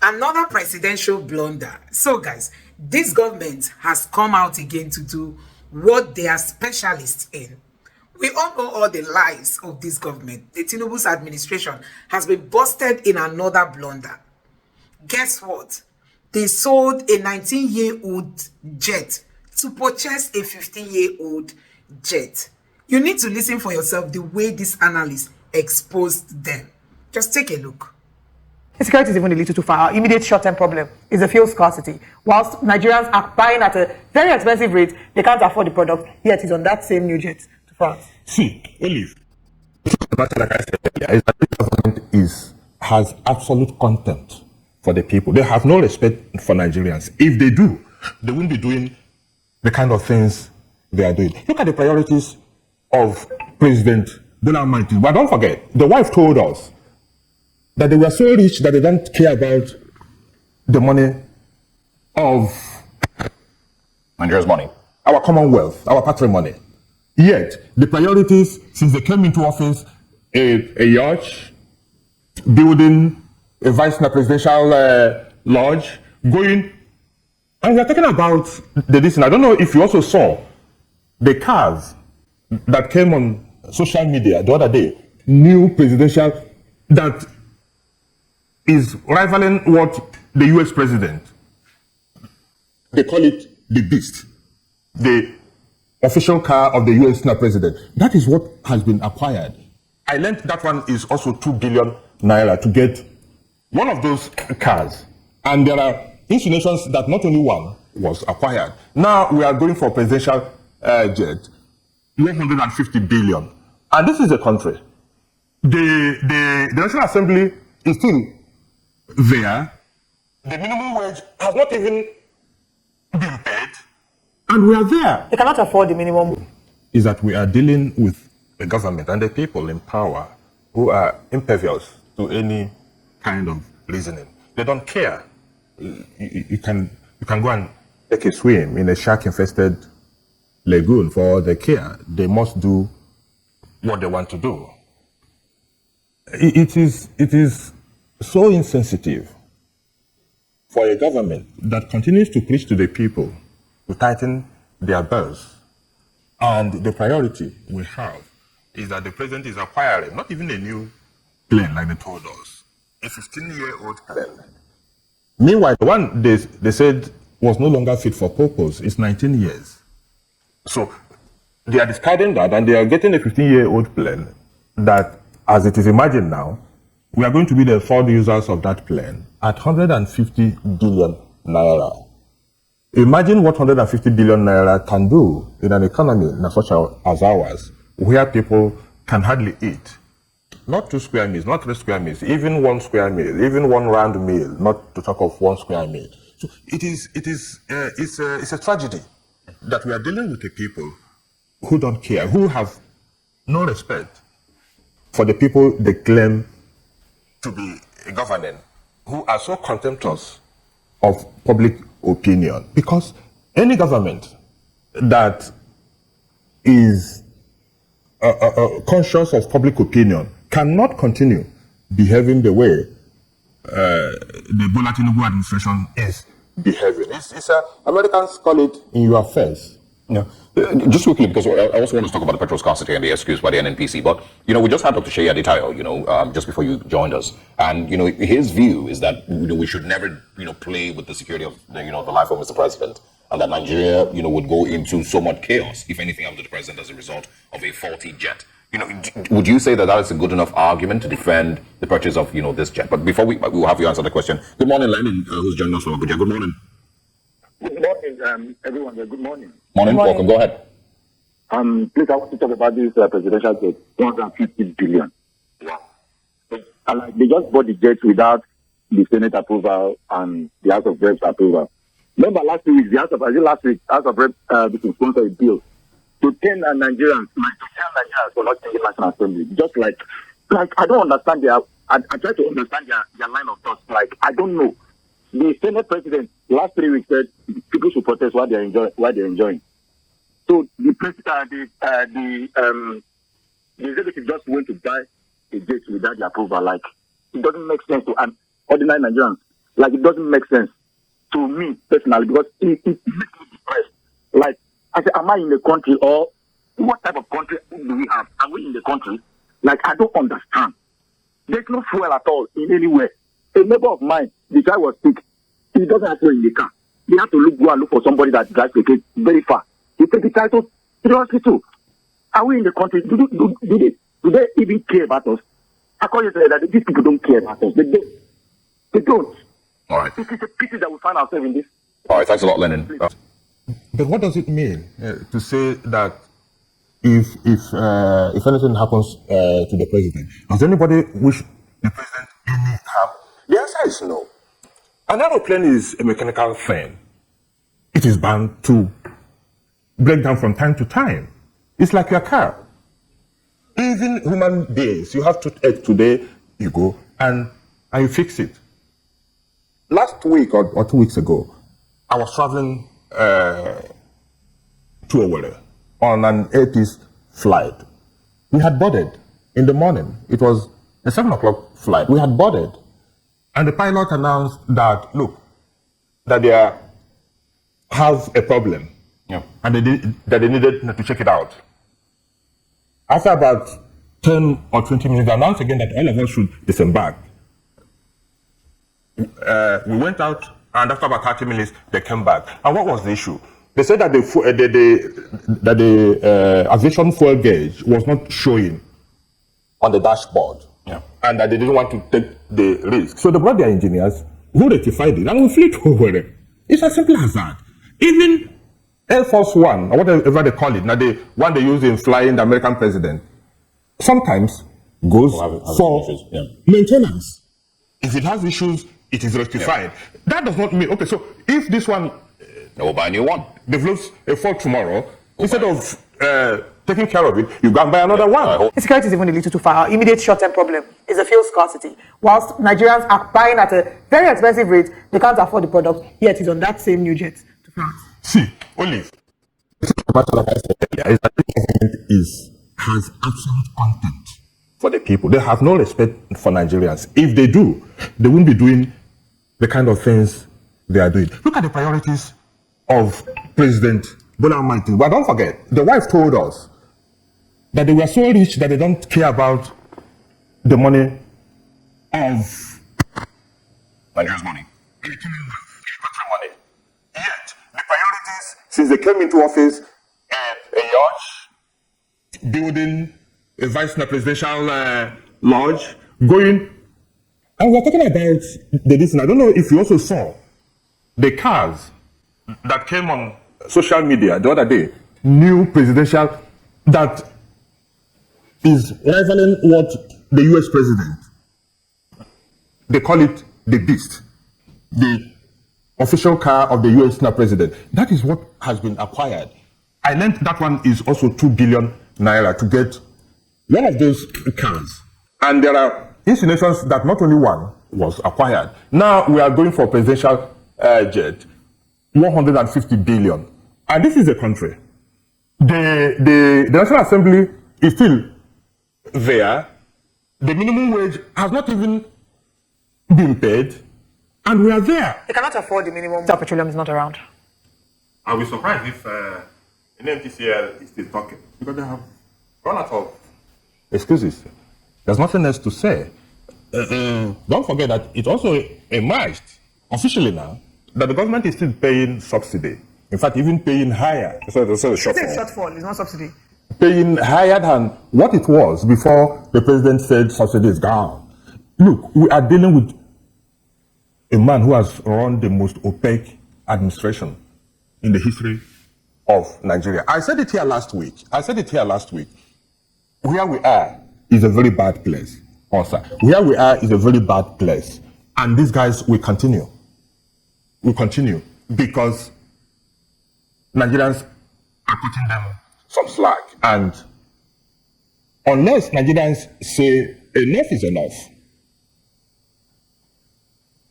Another presidential blunder. So, guys, this government has come out again to do what they are specialists in. We all know all the lies of this government. The Tinubu's administration has been busted in another blunder. Guess what? They sold a 19-year-old jet to purchase a 15-year-old jet. You need to listen for yourself the way this analyst exposed them. Just take a look. Insecurity is even a little too far. Our immediate short-term problem is the fuel scarcity. Whilst Nigerians are buying at a very expensive rate, they can't afford the product, yet it's on that same new jet to France. See, Olive, like I said earlier, is that this government has absolute contempt for the people. They have no respect for Nigerians. If they do, they won't be doing the kind of things they are doing. Look at the priorities of President Bola Ahmed Tinubu. But don't forget, the wife told us that they were so rich that they don't care about the money of Nigeria's money, our commonwealth, our patrimony. Yet, the priorities since they came into office, a yacht, building a vice-presidential lodge, going, and we're talking about the distance. I don't know if you also saw the cars that came on social media the other day, new presidential, that is rivaling what the US president, they call it the beast, the official car of the US president. That is what has been acquired. I learned that one is also 2 billion naira to get one of those cars. And there are insinuations that not only one was acquired. Now we are going for presidential jet, 150 billion. And this is a country. The National Assembly is still there. The minimum wage has not even been paid. And we are there. They cannot afford the minimum. Is that we are dealing with the government and the people in power who are impervious to any kind of reasoning. They don't care. You can go and take a swim in a shark-infested lagoon for all they care. They must do what they want to do. It is so insensitive for a government that continues to preach to the people to tighten their belts. And the priority we have is that the president is acquiring not even a new plane like they told us, a 15-year-old plane. Meanwhile, the one they said was no longer fit for purpose is 19 years. So they are discarding that and they are getting a 15-year-old plane that, as it is imagined now, we are going to be the third users of that plane at 150 billion naira. Imagine what 150 billion naira can do in an economy such as ours, where people can hardly eat. Not 2 square meals, not 3 square meals, even 1 square meal, even 1 round meal, not to talk of 1 square meal. So it's a tragedy that we are dealing with the people who don't care, who have no respect for the people they claim to be governing, who are so contemptuous of public opinion. Because any government that is conscious of public opinion cannot continue behaving the way the Bola Tinubu administration is behaving. Americans call it in your face. Yeah. Just quickly, because I also want to talk about the petrol scarcity and the excuse by the NNPC, but, we just had Dr. Sheyi Adetayo, just before you joined us, and, his view is that, we should never, play with the security of, the life of Mr. President, and that Nigeria, would go into so much chaos, if anything happened to the president as a result of a faulty jet. Would you say that is a good enough argument to defend the purchase of, this jet? But before we'll have you answer the question. Good morning, Lennon, who's joining us from Abuja. Good morning. Good morning, everyone. Good morning. Morning. Welcome. Go ahead. Please, I want to talk about this presidential jet, 250 billion. Wow. They just bought the jet without the Senate approval and the House of Reps approval. Remember last week, House of Reps sponsored a bill to tell Nigerians for not taking National Assembly. Just like I don't understand I try to understand their line of thought. I don't know. The Senate president last 3 weeks said people should protest while they're enjoying. So the executive just went to buy a jet without the approval. It doesn't make sense to an ordinary Nigerians. Like, it doesn't make sense to me personally, because it makes me depressed. Like, I say, am I in the country, or what type of country do we have? Are we in the country? Like, I don't understand. There's no fuel at all in anywhere. A neighbor of mine, the guy was sick. He doesn't have fuel in the car. They have to go and look for somebody that drives the case very far. He take the title to the hospital. Are we in the country? Do they even care about us? I call you say that these people don't care about us. They don't. They don't. All right. It is a pity that we find ourselves in this. All right. Thanks a lot, Lennon. But what does it mean to say that if anything happens to the president, does anybody wish the president any harm? The answer is no. An aeroplane is a mechanical thing. It is bound to break down from time to time. It's like your car. Even human beings, you have toothache today, you go and you fix it. Last week or 2 weeks ago, I was traveling to Owerri on an AP's flight. We had boarded in the morning. It was a 7 o'clock flight. We had boarded. And the pilot announced that, look, that they have a problem. Yeah. And that they needed to check it out. After about 10 or 20 minutes, they announced again that all of us should disembark. We went out, and after about 30 minutes, they came back. And what was the issue? They said that the aviation fuel gauge was not showing on the dashboard. Yeah. And that they didn't want to take the risk. So they brought their engineers who rectified it, and we flew over it. It's as simple as that. Even Air Force One, or whatever they call it, now the one they use in flying the American president, sometimes goes for maintenance. If it has issues, it is rectified. Yeah. That does not mean, okay, so if this one we'll buy a new one. Develops a fault tomorrow, instead of taking care of it, you go and buy another one. Insecurity is even a little too far. Our immediate short-term problem is the fuel scarcity. Whilst Nigerians are buying at a very expensive rate, they can't afford the product, yet it's on that same new jet to France. See, Olive, the matter like I said earlier, is that the government has absolute contempt for the people. They have no respect for Nigerians. If they do, they won't be doing the kind of things they are doing. Look at the priorities of President Bola Ahmed Tinubu. But don't forget, the wife told us that they were so rich that they don't care about the money of Nigeria's money. Money. Yet, the priorities, since they came into office, a yacht, building a vice-presidential lodge, going, and we're talking about the distance. I don't know if you also saw the cars that came on social media the other day, new presidential, that is rivaling what the US president, they call it the beast, the official car of the US president. That is what has been acquired. I learned that one is also 2 billion naira to get one of those cars. And there are insinuations that not only one was acquired. Now we are going for presidential jet, 150 billion. And this is a country. The National Assembly is still there. The minimum wage has not even been paid. And we are there. They cannot afford the minimum. Petroleum is not around. I'll be surprised if NMTCL is still talking, because they have run out of excuses. There's nothing else to say. Don't forget that it also emerged officially now that the government is still paying subsidy. In fact, even paying higher. So there's a shortfall. It's a shortfall, it's not subsidy. Paying higher than what it was before the president said subsidy is gone. Look, we are dealing with a man who has run the most opaque administration in the history of Nigeria. I said it here last week. Where we are is a very bad place. Also, where we are is a very bad place. And these guys will continue. Will continue because Nigerians are putting them some slack. And unless Nigerians say enough is enough,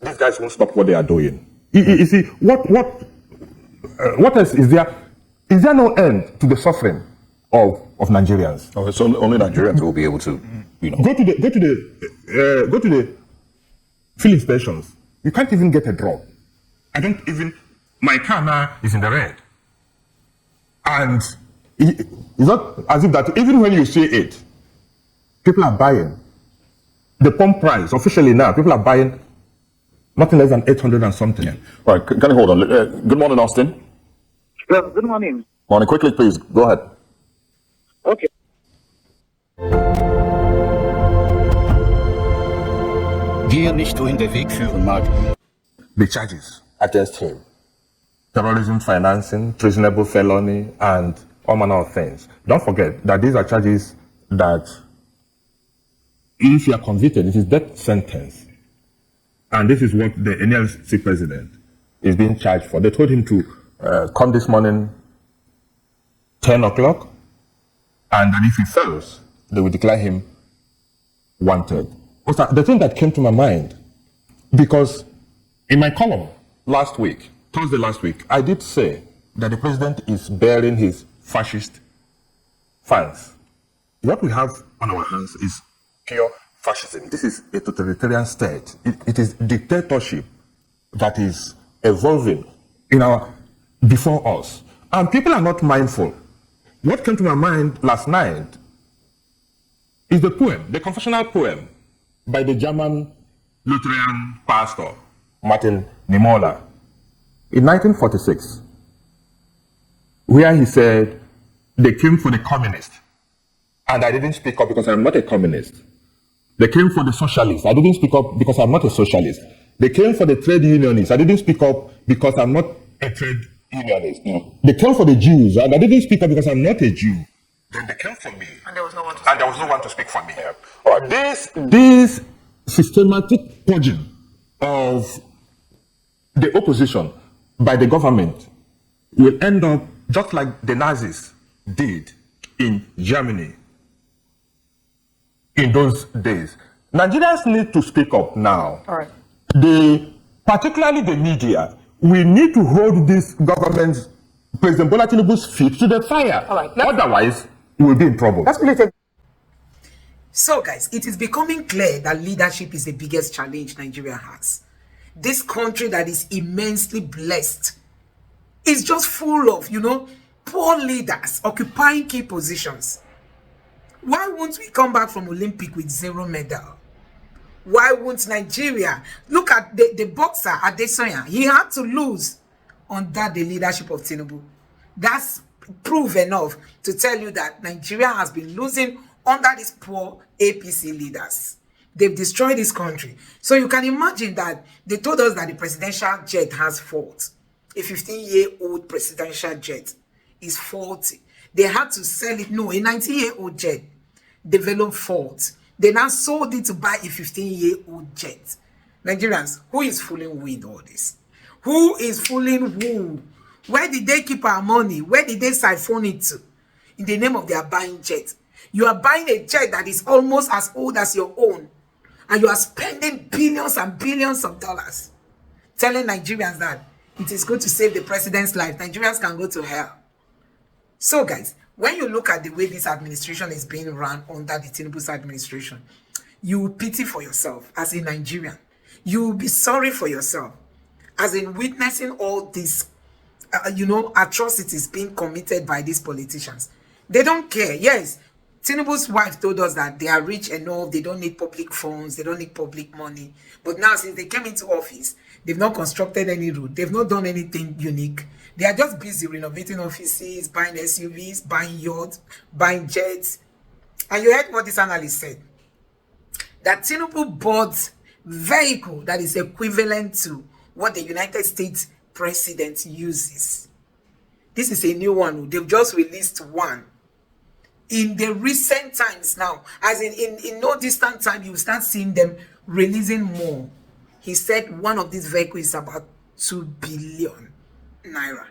these guys won't stop what they are doing. You see, what else is there? Is there no end to the suffering of Nigerians? Oh, it's only Nigerians who will be able to, go to the filling stations. You can't even get a drop. My car now is in the red. And it's not as if that even when you say it, people are buying. The pump price, officially now, people are buying nothing less than 800 and something. Yeah. All right, can you hold on? Good morning, Austin. Yeah, good morning. Morning, quickly, please. Go ahead. Okay. Dir nicht wohin der Weg führen mag. The charges against him: terrorism, financing, treasonable felony, and all manner of things. Don't forget that these are charges that, if you are convicted, it is death sentence. And this is what the NLC president is being charged for. They told him to come this morning, 10 o'clock, and then if he fails, they will declare him wanted. The thing that came to my mind, because in my column Thursday last week, I did say that the president is bearing his fascist fangs. What we have on our hands is pure fascism. This is a totalitarian state. It is dictatorship that is evolving before us. And people are not mindful. What came to my mind last night is the confessional poem by the German Lutheran pastor, Martin Niemöller, in 1946, where he said, they came for the communists, and I didn't speak up because I'm not a communist. They came for the socialists. I didn't speak up because I'm not a socialist. They came for the trade unionists. I didn't speak up because I'm not a trade unionist. They came for the Jews, and I didn't speak up because I'm not a Jew. Then they came for me, And there was no one to and there was no one to speak for me. All right. This systematic purging of the opposition by the government will end up just like the Nazis did in Germany in those days. Nigerians need to speak up now. All right. Particularly the media, we need to hold this government's, President Bola Tinubu's feet to the fire. All right. Otherwise, we will be in trouble. Let's really take. So, guys, it is becoming clear that leadership is the biggest challenge Nigeria has. This country that is immensely blessed is just full of, poor leaders occupying key positions. Why won't we come back from Olympic with 0 medal? Why won't Nigeria? Look at the boxer Adesanya. He had to lose under the leadership of Tinubu. That's proof enough to tell you that Nigeria has been losing under these poor APC leaders. They've destroyed this country. So you can imagine that they told us that the presidential jet has fault. A 15-year-old presidential jet is faulty. They had to sell it. No, a 19-year-old jet developed fault. They now sold it to buy a 15-year-old jet. Nigerians, who is fooling with all this? Who is fooling who? Where did they keep our money? Where did they siphon it to? In the name of their buying jet. You are buying a jet that is almost as old as your own. And you are spending billions and billions of dollars telling Nigerians that it is good to save the president's life. Nigerians can go to hell. So, guys, when you look at the way this administration is being run under the Tinubu's administration, you will pity for yourself as a Nigerian. You will be sorry for yourself as in witnessing all these, atrocities being committed by these politicians. They don't care. Yes, Tinubu's wife told us that they are rich enough, they don't need public funds, they don't need public money. But now, since they came into office, they've not constructed any road, they've not done anything unique. They are just busy renovating offices, buying SUVs, buying yachts, buying jets. And you heard what this analyst said, that Tinubu bought vehicle that is equivalent to what the United States president uses. This is a new one. They've just released one. In the recent times now, as in no distant time, you will start seeing them releasing more. He said one of these vehicles is about 2 billion naira.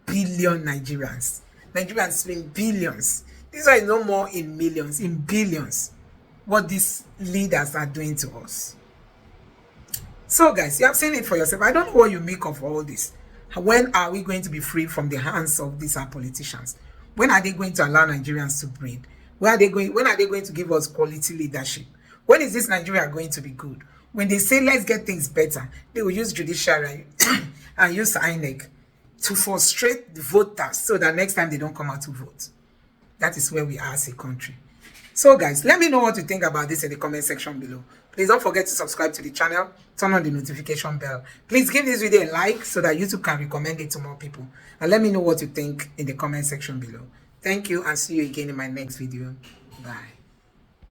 Billion Nigerians. Nigerians spend billions. This one is no more in millions, in billions. What these leaders are doing to us. So, guys, you have seen it for yourself. I don't know what you make of all this. When are we going to be free from the hands of these politicians? When are they going to allow Nigerians to breathe? When are they going to give us quality leadership? When is this Nigeria going to be good? When they say let's get things better, they will use judiciary and use INEC to frustrate the voters so that next time they don't come out to vote. That is where we are as a country. So guys, let me know what you think about this in the comment section below. Please don't forget to subscribe to the channel, turn on the notification bell. Please give this video a like so that YouTube can recommend it to more people. And let me know what you think in the comment section below. Thank you and see you again in my next video. Bye.